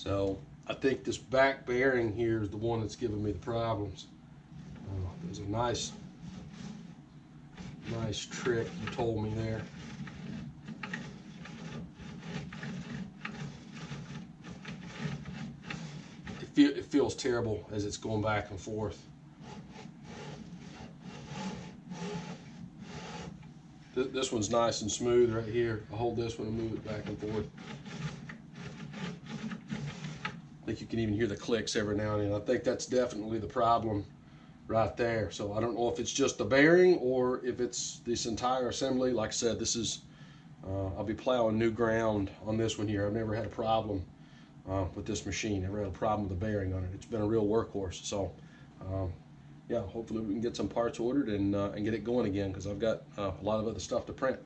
So I think this back bearing here is the one that's giving me the problems. There's a nice trick you told me there. It feels terrible as it's going back and forth. This one's nice and smooth right here. I'll hold this one and move it back and forth. I think you can even hear the clicks every now and then. I think that's definitely the problem right there. So I don't know if it's just the bearing or if it's this entire assembly. Like I said, this is, I'll be plowing new ground on this one here. I've never had a problem with this machine. Never had a problem with the bearing on it. It's been a real workhorse. So yeah, hopefully we can get some parts ordered and get it going again, because I've got a lot of other stuff to print.